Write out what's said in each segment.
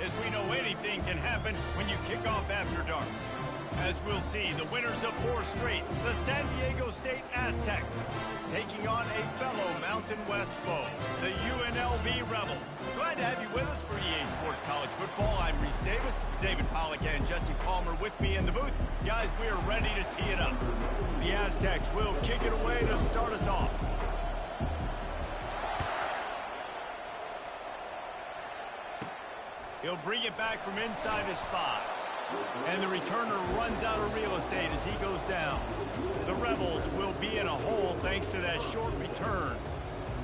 as we know anything can happen when you kick off after dark. As we'll see, the winners of 4 straight, the San Diego State Aztecs, taking on a fellow Mountain West foe, the UNLV Rebels. Glad to have you with us for EA Sports College Football. I'm Reese Davis, David Pollack and Jesse Palmer with me in the booth. Guys, we are ready to tee it up. The Aztecs will kick it away to start us off. He'll bring it back from inside his 5. And the returner runs out of real estate as he goes down. The Rebels will be in a hole thanks to that short return.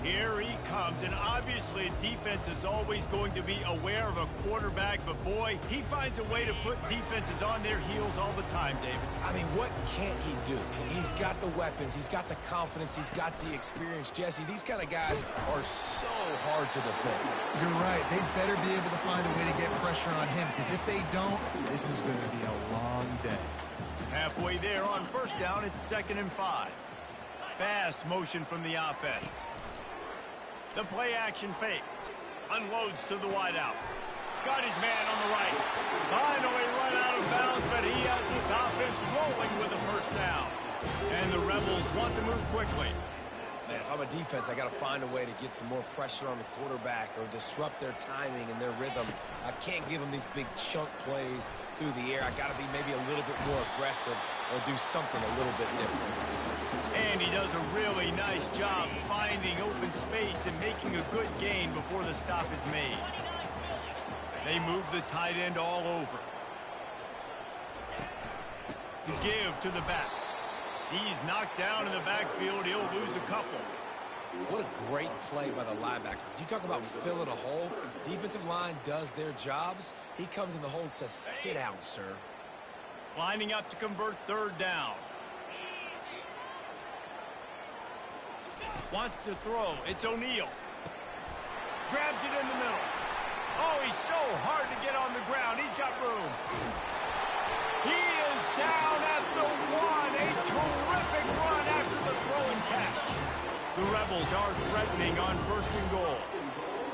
Here he comes, and obviously defense is always going to be aware of a quarterback, but boy, he finds a way to put defenses on their heels all the time, David. I mean, what can't he do? He's got the weapons, he's got the confidence, he's got the experience. Jesse, these kind of guys are so hard to defend. You're right. They better be able to find a way to get pressure on him, because if they don't, this is going to be a long day. Halfway there on first down, it's 2nd and 5. Fast motion from the offense. The play-action fake. Unloads to the wideout. Got his man on the right. Finally run out of bounds, but he has this offense rolling with a first down. And the Rebels want to move quickly. Man, if I'm a defense, I got to find a way to get some more pressure on the quarterback or disrupt their timing and their rhythm. I can't give them these big chunk plays through the air. I got to be maybe a little bit more aggressive or do something a little bit different. And he does a really nice job finding open space and making a good gain before the stop is made. They move the tight end all over. To give to the back. He's knocked down in the backfield. He'll lose a couple. What a great play by the linebacker. Do you talk about filling a hole? Defensive line does their jobs. He comes in the hole and says, sit down, sir. Lining up to convert 3rd down. Wants to throw. It's O'Neal. Grabs it in the middle. Oh, he's so hard to get on the ground. He's got room. He is down at the 1. A terrific run after the throw and catch. The Rebels are threatening on 1st and goal.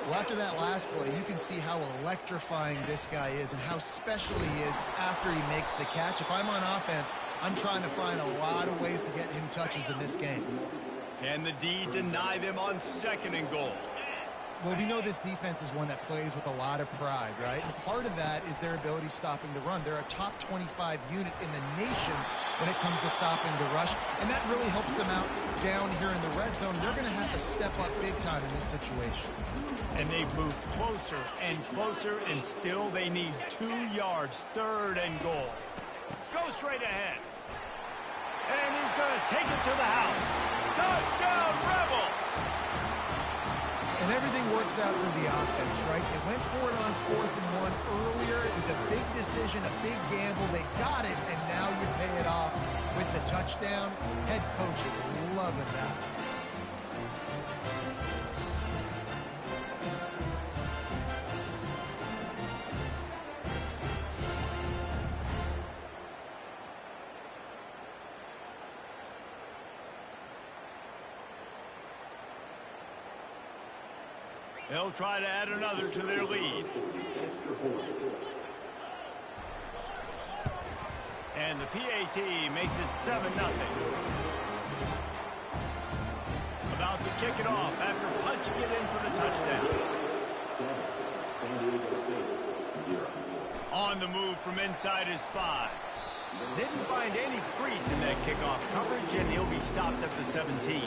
Well, after that last play, you can see how electrifying this guy is and how special he is after he makes the catch. If I'm on offense, I'm trying to find a lot of ways to get him touches in this game. Can the D deny them on 2nd and goal? Well, we know this defense is one that plays with a lot of pride, right? And part of that is their ability stopping the run. They're a top 25 unit in the nation when it comes to stopping the rush, and that really helps them out down here in the red zone. They're going to have to step up big time in this situation. And they've moved closer, and still they need 2 yards, 3rd and goal. Go straight ahead. And he's going to take it to the house. Touchdown, Rebels! And everything works out for the offense, right? They went for it on 4th and 1 earlier. It was a big decision, a big gamble. They got it, and now you pay it off with the touchdown. Head coach is loving that. They'll try to add another to their lead. And the PAT makes it 7-0. About to kick it off after punching it in for the touchdown. On the move from inside his 5. Didn't find any crease in that kickoff coverage, and he'll be stopped at the 17.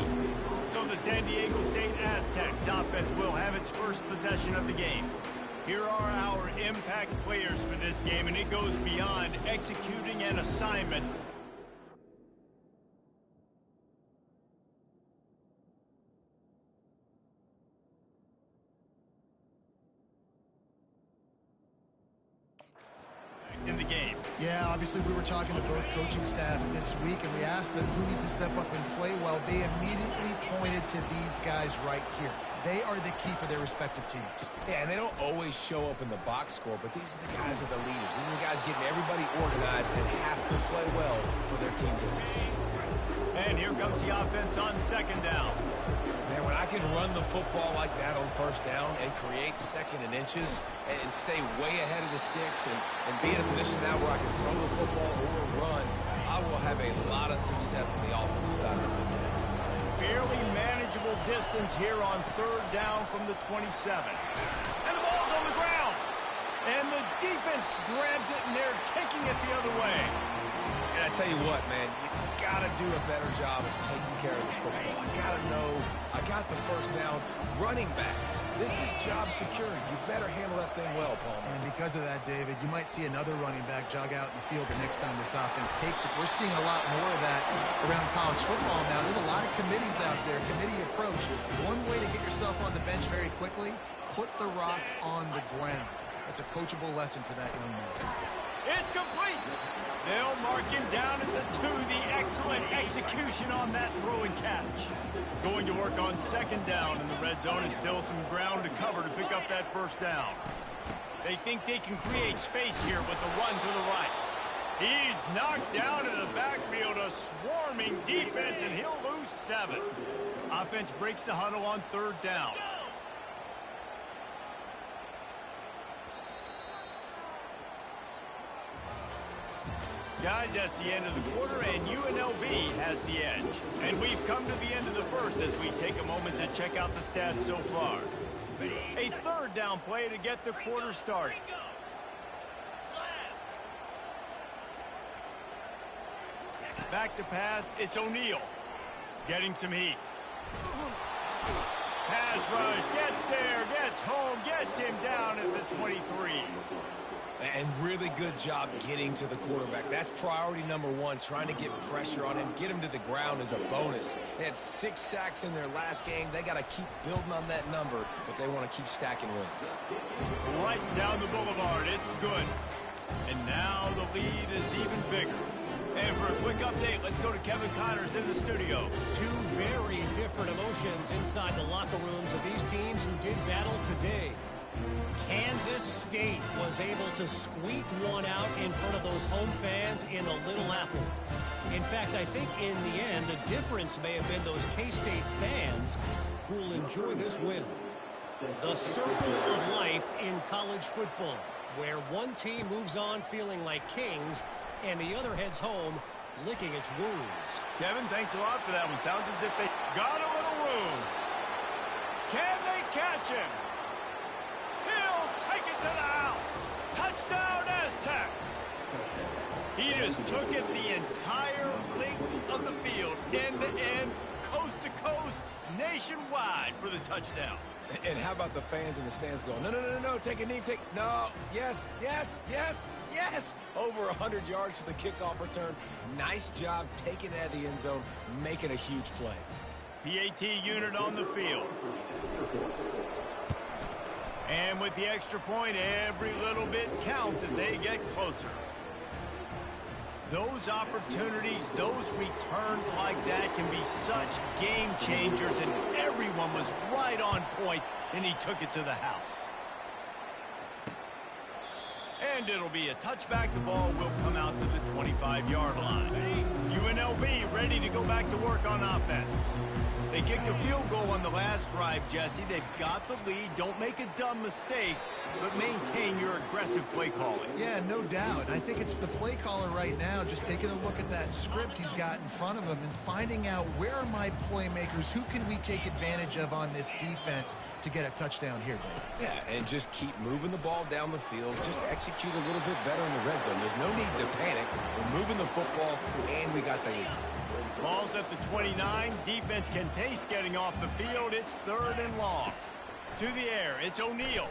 So the San Diego State Aztecs offense will have its first possession of the game. Here are our impact players for this game, and it goes beyond executing an assignment. In the game. Yeah, obviously we were talking to both coaching staffs this week, and we asked them who needs to step up and play well. They immediately pointed to these guys right here. They are the key for their respective teams. Yeah, and they don't always show up in the box score, but these are the guys that are the leaders. These are the guys getting everybody organized and have to play well for their team to succeed. And here comes the offense on second down. Man, when I can run the football like that on first down and create second and inches and stay way ahead of the sticks and be in a position now where I can throw the football or run, I will have a lot of success on the offensive side of the football. Fairly manageable distance here on third down from the 27. And the ball's on the ground. And the defense grabs it, and they're taking it the other way. And I tell you what, man, you got to do a better job of taking care of the football. I got to know I got the first down. Running backs, this is job security. You better handle that thing well, Paul. And because of that, David, you might see another running back jog out in the field the next time this offense takes it. We're seeing a lot more of that around college football now. There's a lot of committees out there, committee approach. One way to get yourself on the bench very quickly, put the rock on the ground. That's a coachable lesson for that young man. It's complete. They'll mark him down at the 2. The excellent execution on that throw and catch. Going to work on second down in the red zone. Is still some ground to cover to pick up that first down. They think they can create space here with the run to the right. He's knocked down in the backfield. A swarming defense, and he'll lose 7. Offense breaks the huddle on third down. Guys, that's the end of the quarter, and UNLV has the edge. And we've come to the end of the first as we take a moment to check out the stats so far. A third down play to get the quarter started. Back to pass, it's O'Neal. Getting some heat. Pass rush, gets there, gets home, gets him down at the 23. And really good job getting to the quarterback. That's priority number 1, trying to get pressure on him. Get him to the ground as a bonus. They had 6 sacks in their last game. They got to keep building on that number if they want to keep stacking wins. Right down the boulevard, it's good. And now the lead is even bigger. And for a quick update, let's go to Kevin Connors in the studio. 2 very different emotions inside the locker rooms of these teams who did battle today. Kansas State was able to squeak one out in front of those home fans in the Little Apple. In fact, I think in the end, the difference may have been those K-State fans who will enjoy this win. The circle of life in college football, where one team moves on feeling like kings and the other heads home licking its wounds. Kevin, thanks a lot for that one. Sounds as if they got a little room. Can they catch him? He'll take it to the house. Touchdown, Aztecs. He just took it the entire length of the field, end to end, coast to coast, nationwide for the touchdown. And how about the fans in the stands going, no, no, no, no, take a knee, no, yes, yes, yes, yes. Over 100 yards for the kickoff return. Nice job taking it out of the end zone, making a huge play. PAT unit on the field. And with the extra point, every little bit counts as they get closer. Those opportunities, those returns like that can be such game changers, and everyone was right on point, and he took it to the house. And it'll be a touchback. The ball will come out to the 25-yard line. UNLV ready to go back to work on offense. They kicked a field goal on the last drive, Jesse. They've got the lead. Don't make a dumb mistake, but maintain your aggressive play calling. Yeah, no doubt. I think it's the play caller right now just taking a look at that script he's got in front of him and finding out where are my playmakers, who can we take advantage of on this defense to get a touchdown here, Dave. Yeah, and just keep moving the ball down the field. Just execute a little bit better in the red zone. There's no need to panic. We're moving the football, and we got the lead. Ball's at the 29. Defense can taste getting off the field. It's 3rd and long. To the air, it's O'Neal.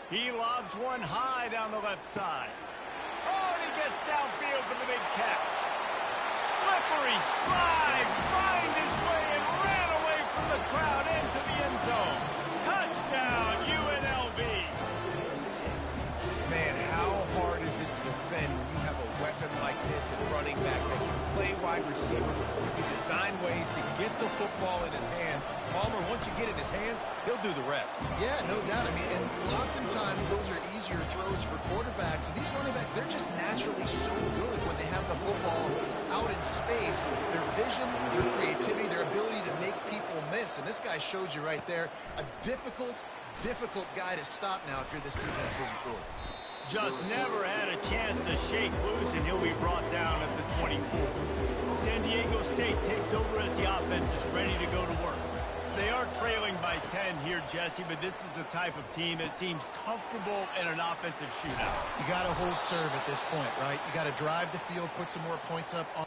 He lobs one high down the left side. Oh, and he gets downfield for the big catch. Slippery slide, find his way and ran away from the crowd into the end zone. Touchdown, UNLV. Man, how hard is it to defend when you have a weapon like this at running back that can play wide receiver, who can design ways to get the football in his hand? Palmer, once you get it in his hands, he'll do the rest. Yeah, no doubt. I mean, and oftentimes those are easier throws for quarterbacks. These running backs, they're just naturally so good when they have the football out in space, their vision, their creativity, their ability to make people miss. And this guy showed you right there, a difficult guy to stop now if you're this defense moving forward. Just never had a chance to shake loose, and he'll be brought down at the 24. San Diego State takes over as the offense is ready to go to work. They are trailing by 10 here, Jesse, but this is the type of team that seems comfortable in an offensive shootout. You got to hold serve at this point, right? You got to drive the field, put some more points up on.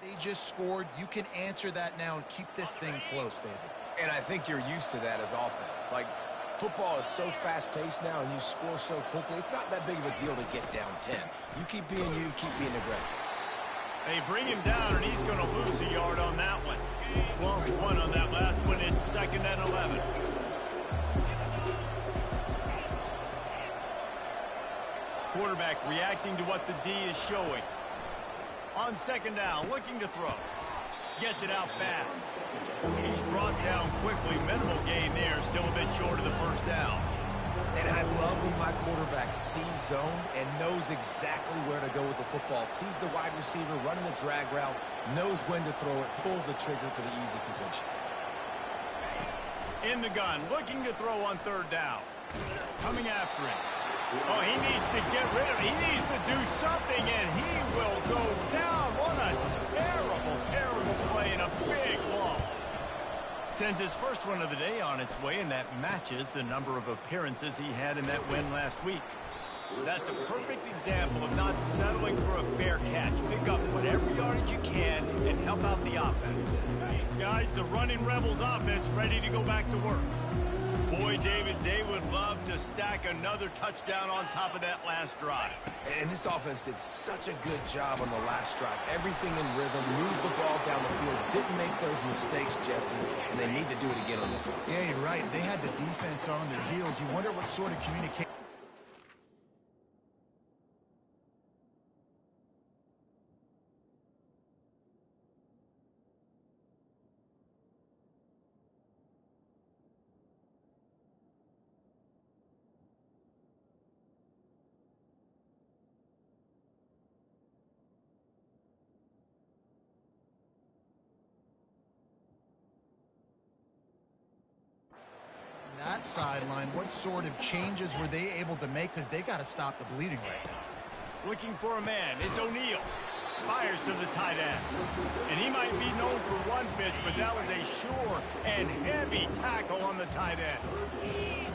They just scored. You can answer that now and keep this thing close, David. And I think you're used to that as offense. Like, football is so fast-paced now and you score so quickly, it's not that big of a deal to get down 10. You keep being aggressive. They bring him down, and he's going to lose a yard on that one. Lost one on that last one. It's 2nd and 11. Quarterback reacting to what the D is showing. On 2nd down, looking to throw. Gets it out fast. He's brought down quickly. Minimal gain there, still a bit short of the 1st down. And I love when my quarterback sees zone and knows exactly where to go with the football. Sees the wide receiver running the drag route, knows when to throw it, pulls the trigger for the easy completion. In the gun, looking to throw on 3rd down. Coming after him. Oh, he needs to get rid of it. He needs to do something, and he will go down. What a terrible play and a big loss. Sends his first one of the day on its way, and that matches the number of appearances he had in that win last week. That's a perfect example of not settling for a fair catch. Pick up whatever yardage you can and help out the offense. Guys, the running Rebels offense ready to go back to work. Boy, David, they would love to stack another touchdown on top of that last drive. And this offense did such a good job on the last drive. Everything in rhythm, moved the ball down the field, didn't make those mistakes, Jesse, and they need to do it again on this one. Yeah, you're right. They had the defense on their heels. You wonder what sort of communication. That sideline, what sort of changes were they able to make? Because they got to stop the bleeding right now. Looking for a man. It's O'Neal. Fires to the tight end. And he might be known for one pitch, but that was a sure and heavy tackle on the tight end.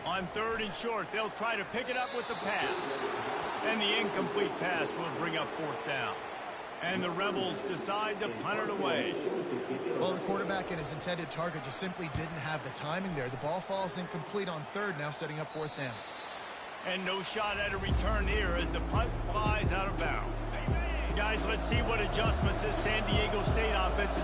On 3rd and short, they'll try to pick it up with the pass. And the incomplete pass will bring up 4th down. And the Rebels decide to punt it away. Well, the quarterback and his intended target just simply didn't have the timing there. The ball falls incomplete on 3rd, now setting up 4th down. And no shot at a return here as the punt flies out of bounds. Guys, let's see what adjustments this San Diego State offense is.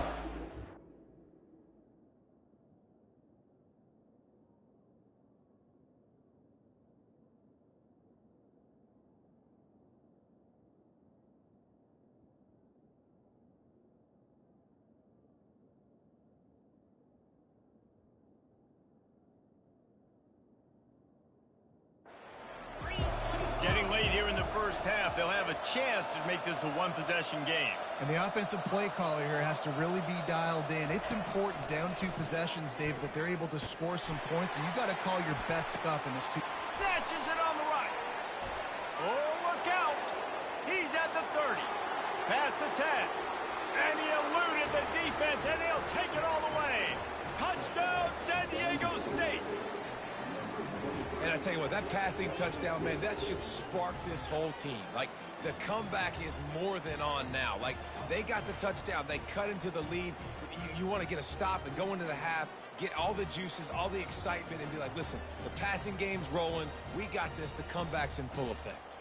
Getting late here in the 1st half, they'll have a chance to make this a one-possession game. And the offensive play caller here has to really be dialed in. It's important down 2 possessions, David, that they're able to score some points, and you got to call your best stuff in this 2. Snatches it on the right. Oh, look out. He's at the 30. Past the 10. And he eluded the defense, and he'll take it all the way. Touchdown, San Diego State. And I tell you what, that passing touchdown, man, that should spark this whole team. Like, the comeback is more than on now. Like, they got the touchdown. They cut into the lead. You want to get a stop and go into the half, get all the juices, all the excitement, and be like, listen, the passing game's rolling. We got this. The comeback's in full effect.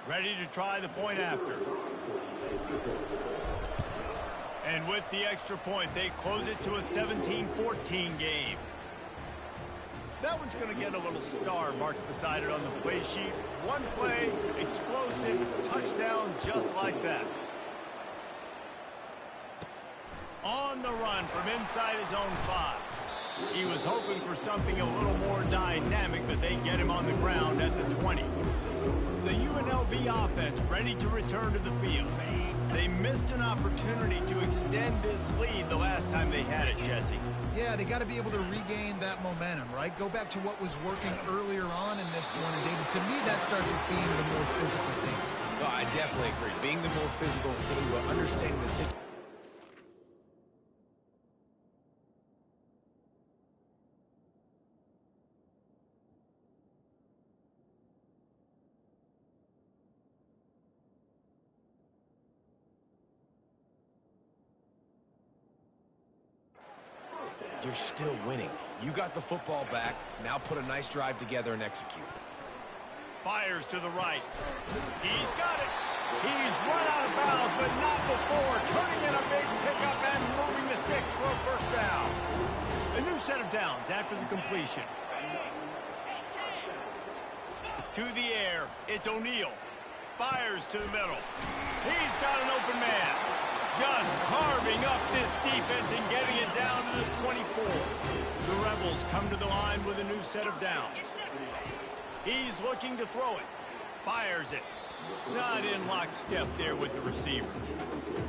Ready to try the point after. And with the extra point, they close it to a 17-14 game. That one's going to get a little star marked beside it on the play sheet. One play, explosive, touchdown just like that. On the run from inside his own 5. He was hoping for something a little more dynamic, but they get him on the ground at the 20. The UNLV offense ready to return to the field. They missed an opportunity to extend this lead the last time they had it, Jesse. Yeah, they got to be able to regain that momentum, right? Go back to what was working earlier on in this one. And, David, to me, that starts with being the more physical team. Well, I definitely agree. Being the more physical team, but understanding the situation. You're still winning. You got the football back. Now put a nice drive together and execute. Fires to the right. He's got it. He's run out of bounds, but not before. Turning in a big pickup and moving the sticks for a first down. A new set of downs after the completion. To the air. It's O'Neal. Fires to the middle. He's got an open man. Just carving up this defense and getting it down to the 24. The Rebels come to the line with a new set of downs. He's looking to throw it. Fires it. Not in lockstep there with the receiver.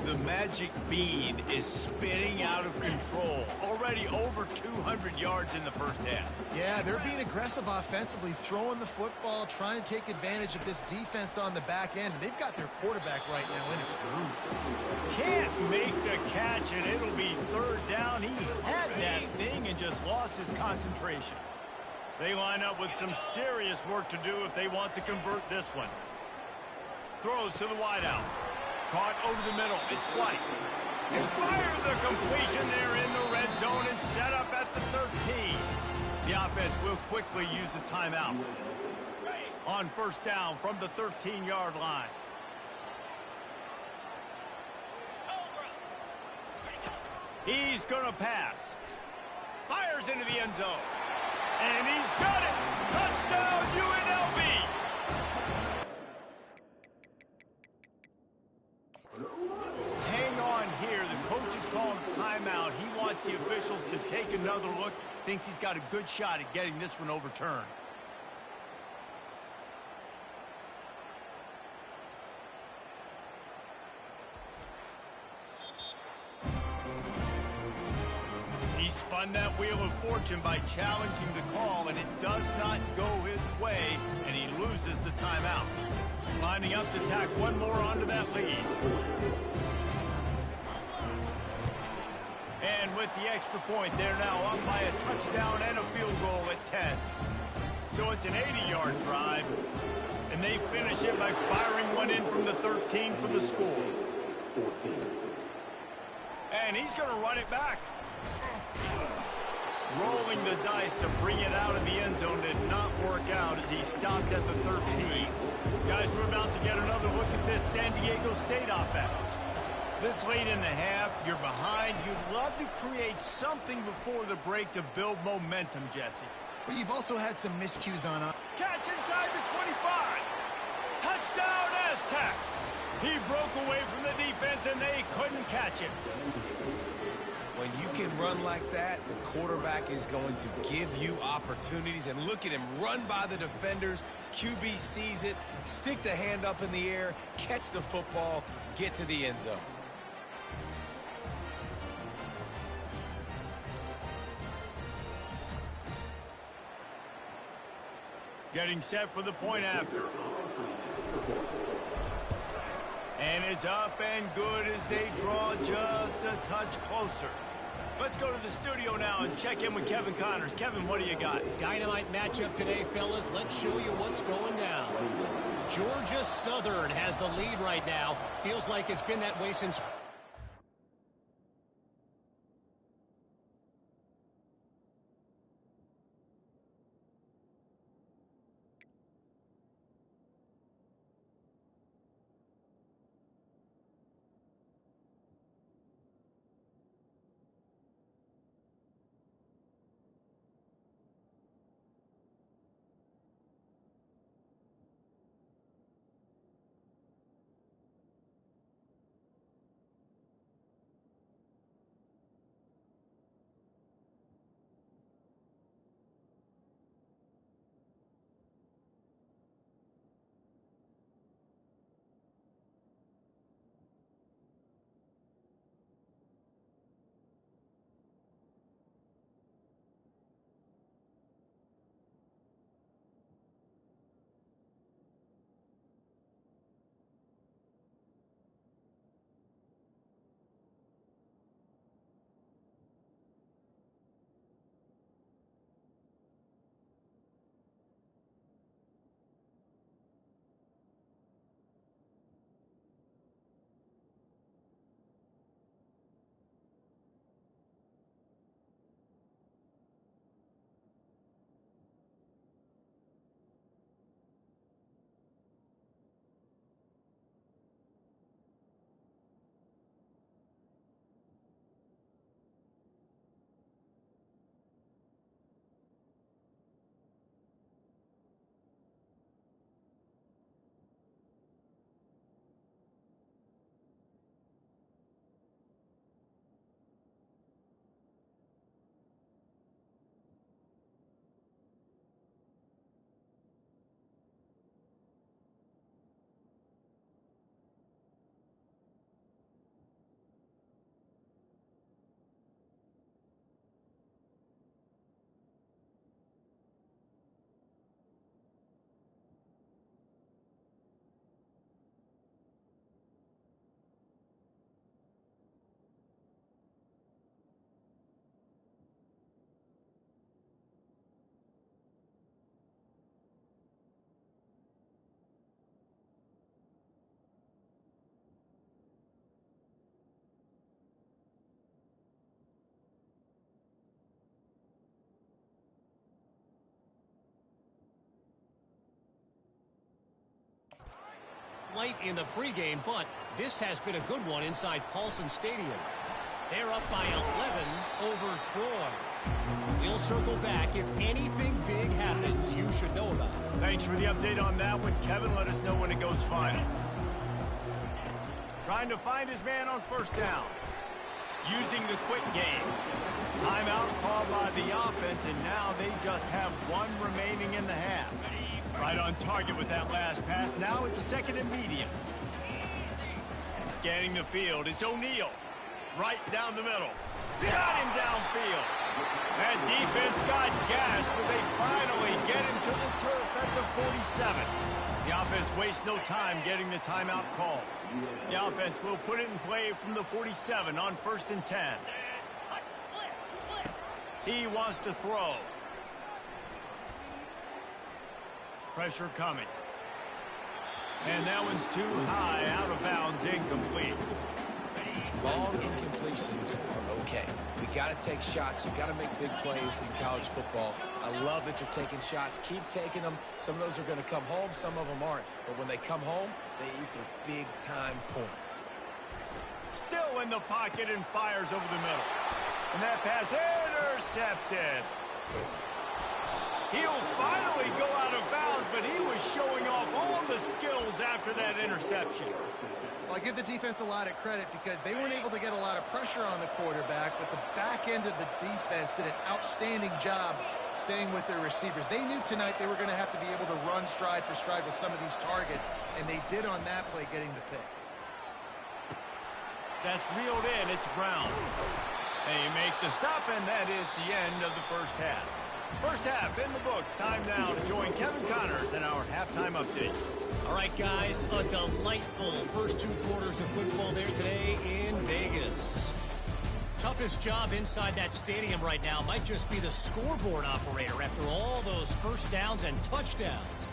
The magic bean is spinning out of control. Already over 200 yards in the first half. Yeah, they're being aggressive offensively, throwing the football, trying to take advantage of this defense on the back end. They've got their quarterback right now in a groove. Can't make the catch, and it'll be third down. He had that thing and just lost his concentration. They line up with some serious work to do if they want to convert this one. Throws to the wideout. Caught over the middle. It's White. And fire the completion there in the red zone and set up at the 13. The offense will quickly use a timeout. On first down from the 13-yard line. He's going to pass. Fires into the end zone. And he's got it. Touchdown, UNLV. Hang on here. The coach is calling timeout. He wants the officials to take another look. Thinks he's got a good shot at getting this one overturned. He spun that wheel of fortune by challenging the call, and it does not go his way, and he loses the timeout. Lining up to tack one more onto that lead. And with the extra point, they're now up by a touchdown and a field goal at 10. So it's an 80-yard drive, and they finish it by firing one in from the 13 for the score. And he's going to run it back. Rolling the dice to bring it out of the end zone did not work out as he stopped at the 13. Guys, we're about to get another look at this San Diego State offense. This late in the half, you're behind. You'd love to create something before the break to build momentum, Jesse. But you've also had some miscues on up. Catch inside the 25. Touchdown, Aztecs. He broke away from the defense, and they couldn't catch him. When you can run like that, the quarterback is going to give you opportunities. And look at him run by the defenders. QB sees it, stick the hand up in the air, catch the football, get to the end zone. Getting set for the point after. And it's up and good as they draw just a touch closer. Let's go to the studio now and check in with Kevin Connors. Kevin, what do you got? Dynamite matchup today, fellas. Let's show you what's going down. Georgia Southern has the lead right now. Feels like it's been that way since... Light in the pregame, but this has been a good one inside Paulson Stadium. They're up by 11 over Troy. We'll circle back if anything big happens you should know about. Thanks for the update on that one, Kevin. Let us know when it goes final. Trying to find his man on first down. Using the quick game. Timeout called by the offense, and now they just have one remaining in the half. Right on target with that last pass. Now it's second and medium. Scanning the field. It's O'Neal. Right down the middle. Got him downfield. That defense got gassed, but they finally get him to the turf at the 47. The offense wastes no time getting the timeout call. The offense will put it in play from the 47 on 1st and 10. He wants to throw. Pressure coming. And that one's too high, out of bounds, incomplete. Long incompletions are okay. We got to take shots. You got to make big plays in college football. I love that you're taking shots. Keep taking them. Some of those are going to come home. Some of them aren't. But when they come home, they equal big-time points. Still in the pocket and fires over the middle. And that pass intercepted. He'll finally go out of bounds, but he was showing off all the skills after that interception. Well, I give the defense a lot of credit because they weren't able to get a lot of pressure on the quarterback, but the back end of the defense did an outstanding job staying with their receivers. They knew tonight they were going to have to be able to run stride for stride with some of these targets, and they did on that play, getting the pick. That's reeled in. It's Brown. They make the stop, and that is the end of the first half. First half in the books. Time now to join Kevin Connors in our halftime update. All right, guys, a delightful first 2 quarters of football there today in Vegas. Toughest job inside that stadium right now might just be the scoreboard operator after all those first downs and touchdowns.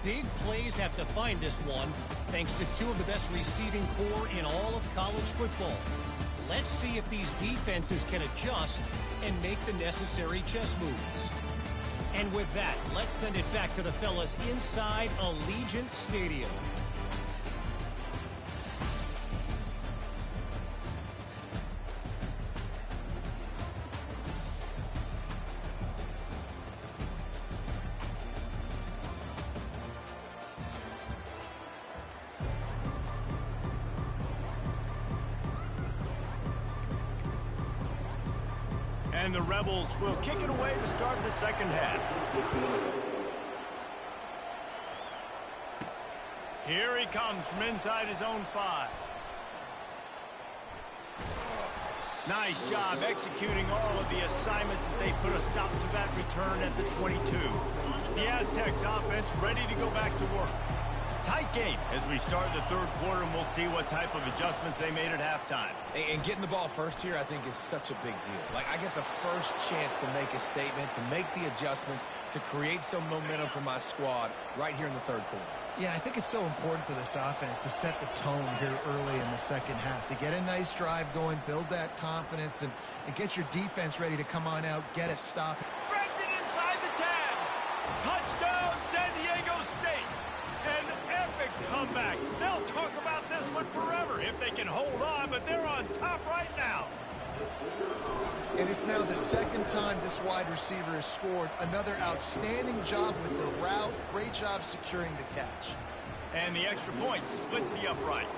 Big plays have defined this one, thanks to 2 of the best receiving core in all of college football. Let's see if these defenses can adjust and make the necessary chess moves. And with that, let's send it back to the fellas inside Allegiant Stadium. And the Rebels will kick it away to start the second half. Here he comes from inside his own 5. Nice job executing all of the assignments as they put a stop to that return at the 22. The Aztecs offense ready to go back to work. Tight game as we start the third quarter, and we'll see what type of adjustments they made at halftime. And getting the ball first here, I think, is such a big deal. Like, I get the first chance to make a statement, to make the adjustments, to create some momentum for my squad right here in the third quarter. Yeah, I think it's so important for this offense to set the tone here early in the second half, to get a nice drive going, build that confidence, and get your defense ready to come on out, get a stop. Threads it inside the 10. Touchdown, San Diego State. An epic comeback. They'll talk about this one forever if they can hold on, but they're on top right now. And it's now the second time this wide receiver has scored. Another outstanding job with the route. Great job securing the catch. And the extra point splits the uprights.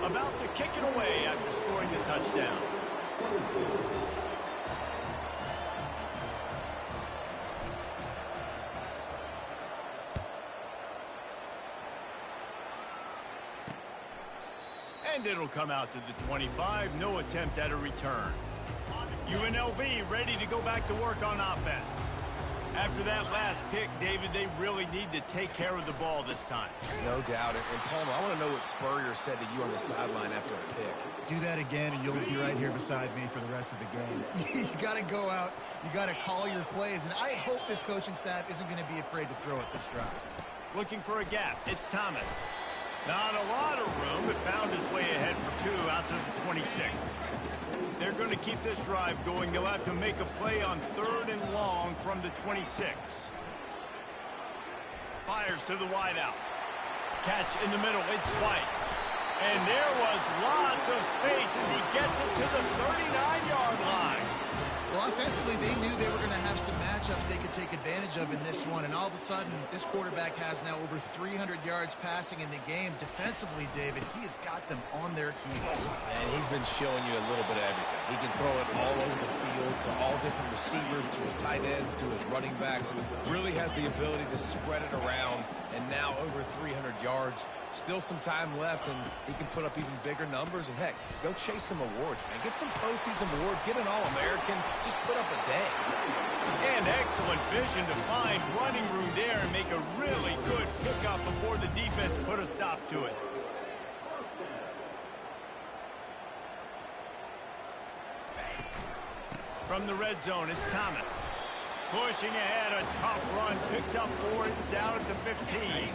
About to kick it away after scoring the touchdown. And it'll come out to the 25. No attempt at a return. UNLV ready to go back to work on offense. After that last pick, David, they really need to take care of the ball this time. No doubt. And Palmer, I want to know what Spurrier said to you on the sideline after a pick. Do that again, and you'll be right here beside me for the rest of the game. You got to go out. You got to call your plays. And I hope this coaching staff isn't going to be afraid to throw it this drive. Looking for a gap. It's Thomas. Not a lot of room, but found his way ahead for 2 out to the 26. They're going to keep this drive going. They'll have to make a play on 3rd and long from the 26. Fires to the wideout. Catch in the middle. It's White. And there was lots of space as he gets it to the 39-yard line. Well, offensively, they knew they were going to have some matchups they could take advantage of in this one. And all of a sudden, this quarterback has now over 300 yards passing in the game. Defensively, David, he has got them on their heels. And he's been showing you a little bit of everything. He can throw it all over the field to all different receivers, to his tight ends, to his running backs. Really has the ability to spread it around. And now over 300 yards. Still some time left, and he can put up even bigger numbers. And, heck, go chase some awards, man. Get some postseason awards. Get an All-American. Just put up a day. And excellent vision to find running room there and make a really good pickup before the defense put a stop to it. From the red zone, it's Thomas. Pushing ahead, a tough run, picks up 4, it's down at the 15.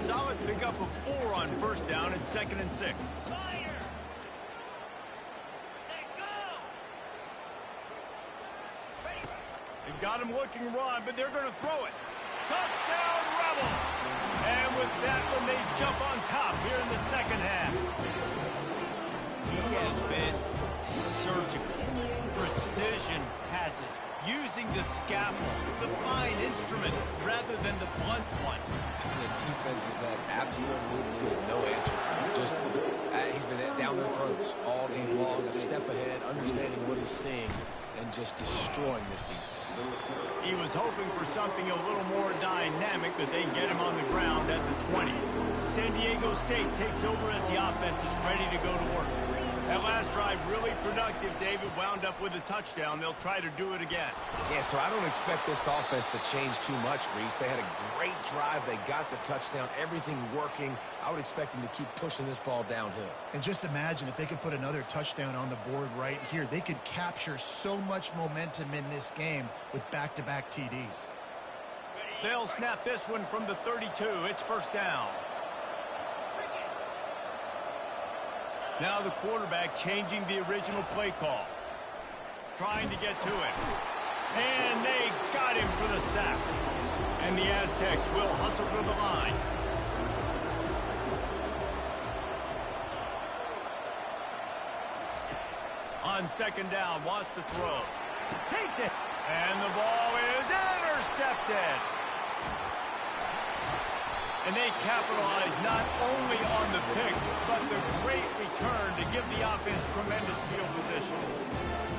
Solid pickup of 4 on first down, it's 2nd and 6. They've got him looking run, but they're going to throw it. Touchdown, Rebel! And with that one, they jump on top here in the second half. He has been surgical, precision passes, using the scalpel, the fine instrument, rather than the blunt one. The defense has had absolutely no answer for him. Just, he's been down their throats all game long, a step ahead, understanding what he's seeing, and just destroying this defense. He was hoping for something a little more dynamic, but they get him on the ground at the 20. San Diego State takes over as the offense is ready to go to work. That last drive really productive. David wound up with a touchdown. They'll try to do it again. Yeah, so I don't expect this offense to change too much, Reese. They had a great drive. They got the touchdown. Everything working. I would expect them to keep pushing this ball downhill. And just imagine if they could put another touchdown on the board right here. They could capture so much momentum in this game with back-to-back TDs. They'll snap this one from the 32. It's first down. Now the quarterback changing the original play call. Trying to get to it. And they got him for the sack. And the Aztecs will hustle to the line. On second down, wants to throw. Takes it. And the ball is intercepted. And they capitalize not only on the pick, but the great return to give the offense tremendous field position.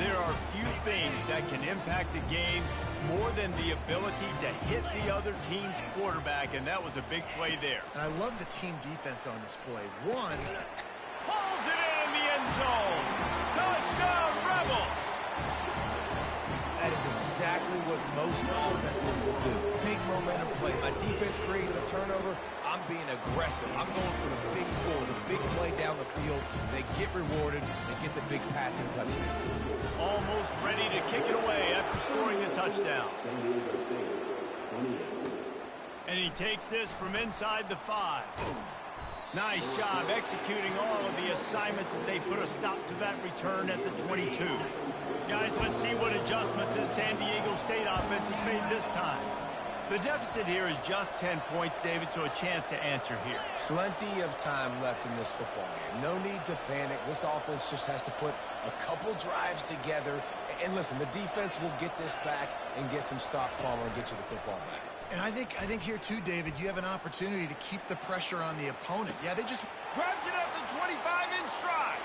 There are few things that can impact a game more than the ability to hit the other team's quarterback, and that was a big play there. And I love the team defense on this play. One, pulls it in the end zone. Touchdown, Rebels! That is exactly what most offenses will do. Big momentum play. My defense creates a turnover. I'm being aggressive. I'm going for the big score, the big play down the field. They get rewarded. They get the big passing touchdown. Almost ready to kick it away after scoring the touchdown. And he takes this from inside the 5. Nice job executing all of the assignments as they put a stop to that return at the 22. Guys, let's see what adjustments this San Diego State offense has made this time. The deficit here is just 10 points, David, so a chance to answer here. Plenty of time left in this football game. No need to panic. This offense just has to put a couple drives together. And listen, the defense will get this back and get some stops, Palmer, and get you the football back. and I think here too, David, you have an opportunity to keep the pressure on the opponent. Yeah, they just grabs it at the 25 in stride.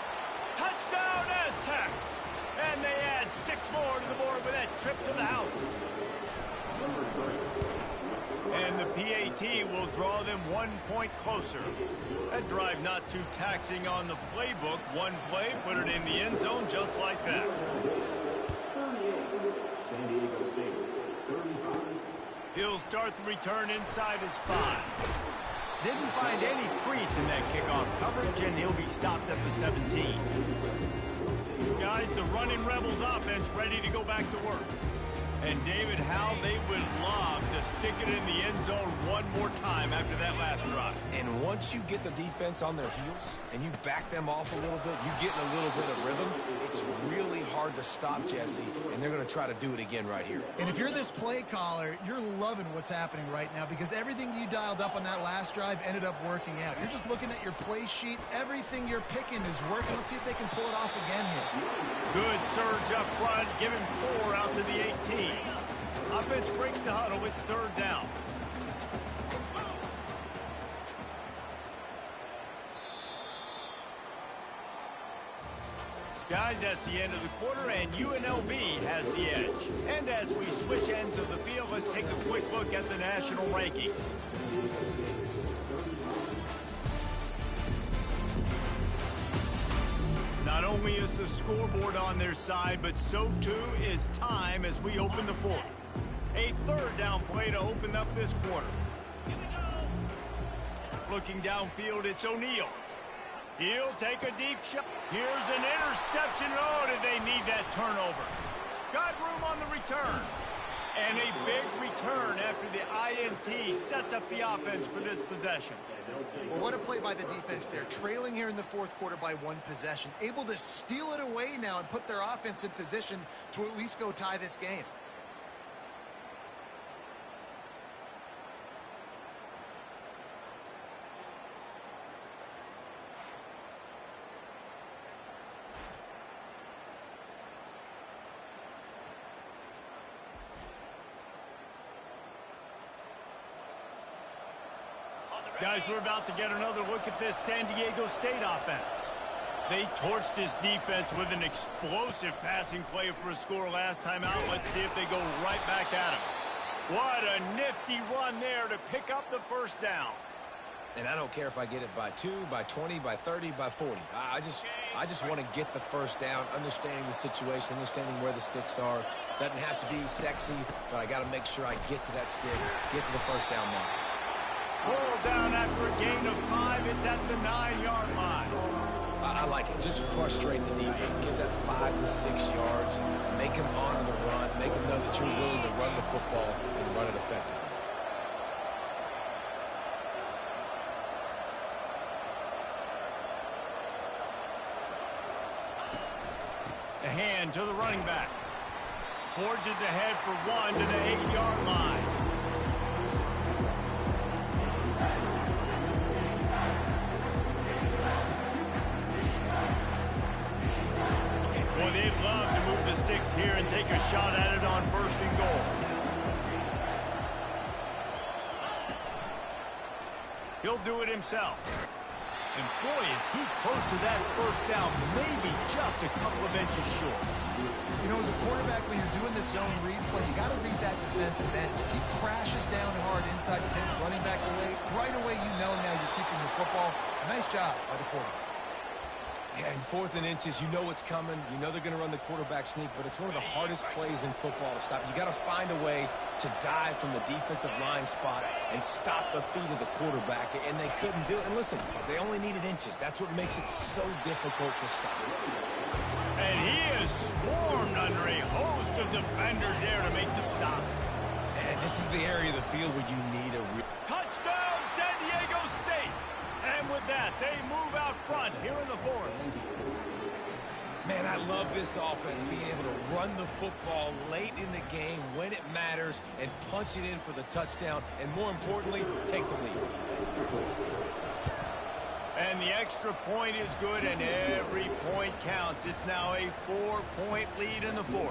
Touchdown Aztecs. And they add 6 more to the board with that trip to the house. And the PAT will draw them 1 point closer. That drive not too taxing on the playbook. One play, put it in the end zone just like that. He'll start the return inside his 5. Didn't find any crease in that kickoff coverage, and he'll be stopped at the 17. Guys, the running Rebels offense ready to go back to work. And David, how they would love to stick it in the end zone one more time after that last drive. And once you get the defense on their heels and you back them off a little bit, you get in a little bit of rhythm, it's really hard to stop Jesse, and they're going to try to do it again right here. And if you're this play caller, you're loving what's happening right now because everything you dialed up on that last drive ended up working out. You're just looking at your play sheet. Everything you're picking is working. Let's see if they can pull it off again here. Good surge up front, giving 4 out to the 18. Offense breaks the huddle. It's 3rd down. Guys, that's the end of the quarter, and UNLV has the edge. And as we switch ends of the field, let's take a quick look at the national rankings. Not only is the scoreboard on their side, but so too is time as we open the 4th. A 3rd down play to open up this quarter. Looking downfield, it's O'Neal. He'll take a deep shot. Here's an interception. Oh, did they need that turnover? Got room on the return. And a big return after the INT sets up the offense for this possession. Well, what a play by the defense there. Trailing here in the 4th quarter by 1 possession. Able to steal it away now and put their offense in position to at least go tie this game. Guys, we're about to get another look at this San Diego State offense. They torched this defense with an explosive passing play for a score last time out. Let's see if they go right back at him. What a nifty run there to pick up the 1st down. And I don't care if I get it by 2, by 20, by 30, by 40. I just want to get the first down, understanding the situation, understanding where the sticks are. Doesn't have to be sexy, but I got to make sure I get to that stick, get to the first down mark. Pull down after a gain of 5. It's at the 9-yard line. I like it. Just frustrate the defense. Give that 5 to 6 yards. Make them honor the run. Make them know that you're willing to run the football and run it effectively. A hand to the running back. Forges ahead for 1 to the 8-yard line. Boy, they'd love to move the sticks here and take a shot at it on 1st and goal. He'll do it himself. And boy, is he close to that first down, maybe just a couple of inches short. You know, as a quarterback, when you're doing this zone read play, you got to read that defensive end. If he crashes down hard inside the 10, running back away, right away you know now you're keeping the football. Nice job by the quarterback. Yeah, in 4th and inches, you know what's coming. You know they're going to run the quarterback sneak, but it's one of the hardest plays in football to stop. You got to find a way to dive from the defensive line spot and stop the feet of the quarterback, and they couldn't do it. And listen, they only needed inches. That's what makes it so difficult to stop. And he is swarmed under a host of defenders there to make the stop. And this is the area of the field where you need a Touchdown, San Diego State! And with that, they move out front here in the 4th. Man, I love this offense, being able to run the football late in the game when it matters and punch it in for the touchdown, and more importantly, take the lead. And the extra point is good, and every point counts. It's now a 4-point lead in the 4th.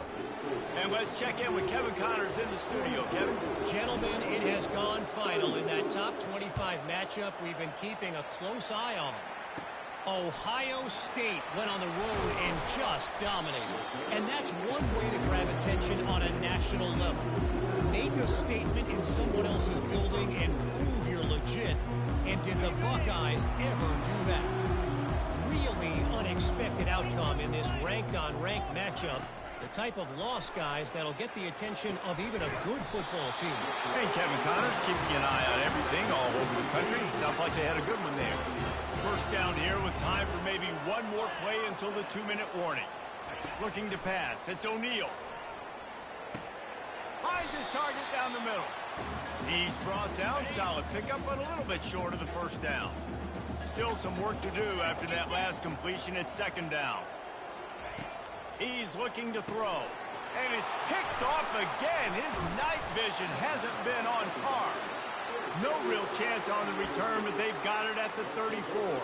And let's check in with Kevin Connors in the studio. Kevin? Gentlemen, it has gone final in that top 25 matchup we've been keeping a close eye on. Ohio State went on the road and just dominated. And that's one way to grab attention on a national level. Make a statement in someone else's building and prove you're legit. And did the Buckeyes ever do that? Really unexpected outcome in this ranked-on-ranked matchup. The type of loss, guys, that'll get the attention of even a good football team. And Kevin Connors keeping an eye on everything all over the country. Sounds like they had a good one there. First down here with time for maybe one more play until the 2-minute warning. Looking to pass. It's O'Neal. Finds his target down the middle. He's brought down. Solid pickup, but a little bit short of the first down. Still some work to do after that last completion at 2nd down. He's looking to throw. And it's picked off again. His night vision hasn't been on par. No real chance on the return, but they've got it at the 34.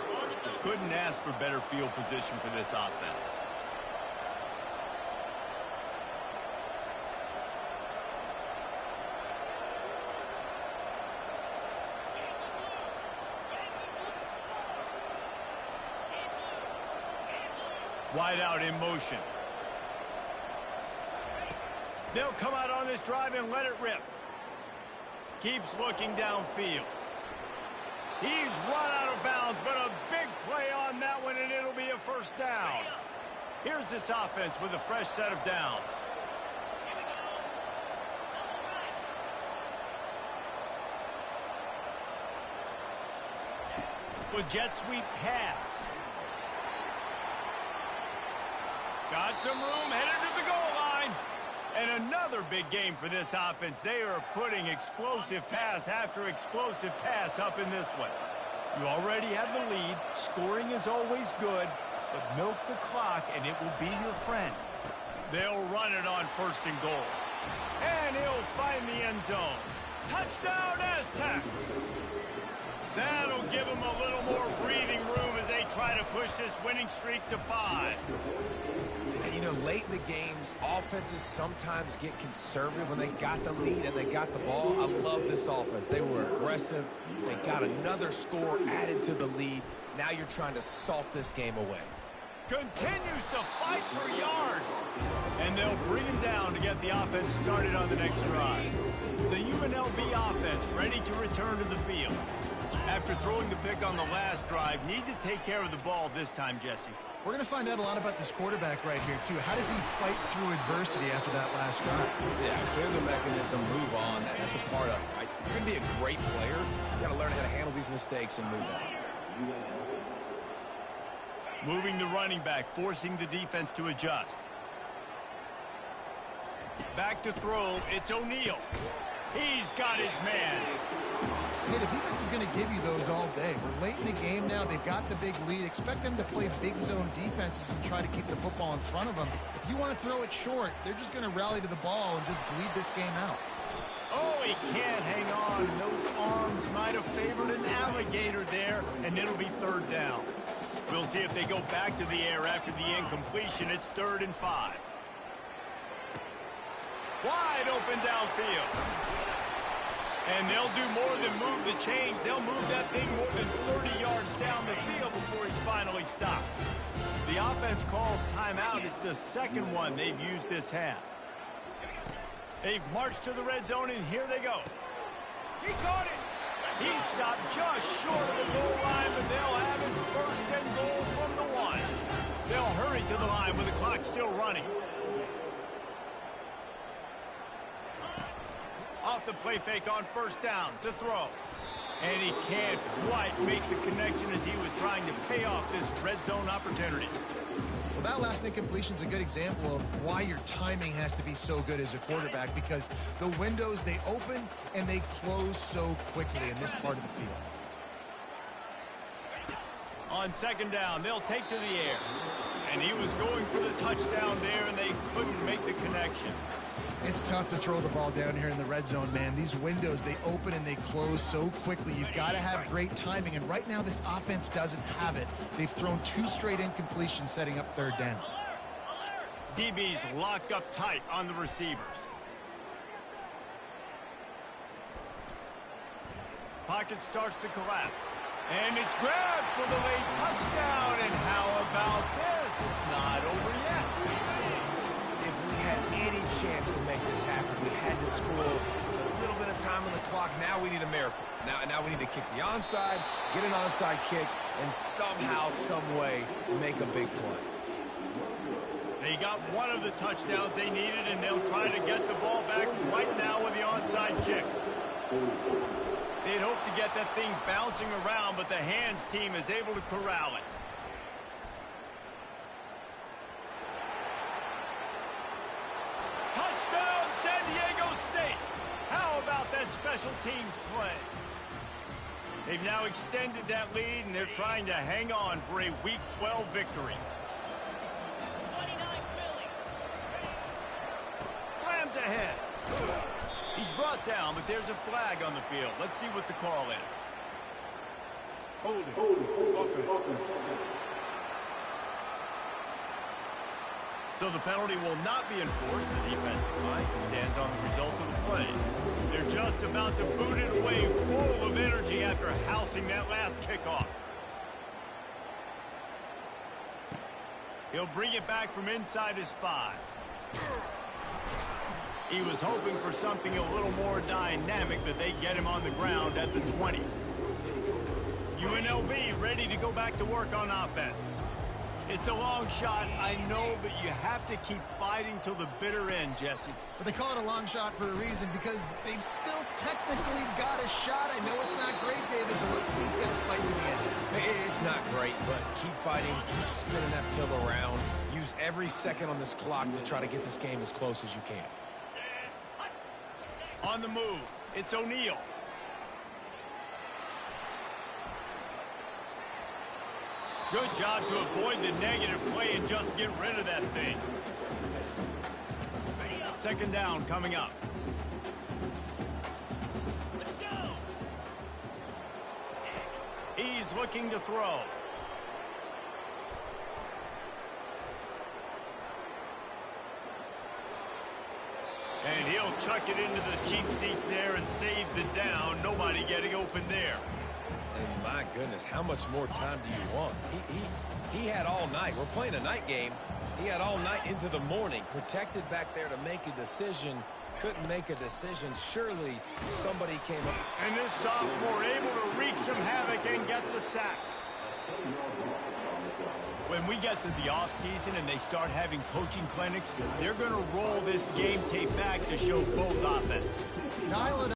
Couldn't ask for better field position for this offense. Wide out in motion. They'll come out on this drive and let it rip. Keeps looking downfield. He's run out of bounds, but a big play on that one, and it'll be a first down. Here's this offense with a fresh set of downs. With jet sweep pass. Got some room, headed to the goal line. And another big game for this offense. They are putting explosive pass after explosive pass up in this one. You already have the lead. Scoring is always good, but milk the clock and it will be your friend. They'll run it on 1st and goal. And he'll find the end zone. Touchdown, Aztecs! That'll give them a little more breathing room as they try to push this winning streak to 5. And, you know, late in the games, offenses sometimes get conservative when they got the lead and they got the ball. I love this offense. They were aggressive. They got another score added to the lead. Now you're trying to salt this game away. Continues to fight for yards. And they'll bring him down to get the offense started on the next drive. The UNLV offense ready to return to the field. After throwing the pick on the last drive, need to take care of the ball this time, Jesse. We're going to find out a lot about this quarterback right here, too. How does he fight through adversity after that last drive? Yeah, clear the mechanism, move on. That's a part of it, right? You're going to be a great player. You got to learn how to handle these mistakes and move on. Moving the running back, forcing the defense to adjust. Back to throw, it's O'Neal. He's got his man. Yeah, the defense is going to give you those all day. We're late in the game now. They've got the big lead. Expect them to play big zone defenses and try to keep the football in front of them. If you want to throw it short, they're just going to rally to the ball and just bleed this game out. Oh, he can't hang on. Those arms might have favored an alligator there, and it'll be third down. We'll see if they go back to the air after the incompletion. It's 3rd and 5. Wide open downfield. And they'll do more than move the chains. They'll move that thing more than 30 yards down the field before he's finally stopped. The offense calls timeout. It's the second one they've used this half. They've marched to the red zone, and here they go. He caught it. He stopped just short of the goal line, but they'll have it 1st and goal from the 1. They'll hurry to the line with the clock still running. Off the play fake on 1st down to throw. And he can't quite make the connection as he was trying to pay off this red zone opportunity. Well, that last incompletion is a good example of why your timing has to be so good as a quarterback, because the windows, they open and they close so quickly in this part of the field. On 2nd down, they'll take to the air. And he was going for the touchdown there, and they couldn't make the connection. It's tough to throw the ball down here in the red zone, man. These windows, they open and they close so quickly. You've got to have great timing, and right now this offense doesn't have it. They've thrown 2 straight incompletions, setting up 3rd down. DB's locked up tight on the receivers. Pocket starts to collapse. And it's grabbed for the late touchdown. And how about this? It's not over yet. If we had any chance to make this happen, we had to score with a little bit of time on the clock. Now we need a miracle. Now we need to kick the onside, get an onside kick, and somehow, some way, make a big play. They got one of the touchdowns they needed, and they'll try to get the ball back right now with the onside kick. They'd hope to get that thing bouncing around, but the hands team is able to corral it. Touchdown, San Diego State! How about that special teams play? They've now extended that lead, and they're trying to hang on for a Week 12 victory. Slams ahead. He's brought down, but there's a flag on the field. Let's see what the call is. Holding. So the penalty will not be enforced. The defense declines and stands on the result of the play. They're just about to boot it away, full of energy after housing that last kickoff. He'll bring it back from inside his 5. He was hoping for something a little more dynamic, but they get him on the ground at the 20. UNLV ready to go back to work on offense. It's a long shot, I know, but you have to keep fighting till the bitter end, Jesse. But they call it a long shot for a reason, because they've still technically got a shot. I know it's not great, David, but let's see these guys fight to the end. It's not great, but keep fighting, keep spinning that pill around. Use every second on this clock to try to get this game as close as you can. On the move, it's O'Neal. Good job to avoid the negative play and just get rid of that thing. 2nd down coming up. Let's go. He's looking to throw. And he'll chuck it into the cheap seats there and save the down. Nobody getting open there. And my goodness, how much more time do you want? He had all night. We're playing a night game. He had all night into the morning, protected back there to make a decision. couldn't make a decision. Surely somebody came up. And this sophomore able to wreak some havoc and get the sack. When we get to the offseason and they start having coaching clinics, they're going to roll this game tape back to show both offense. Dial it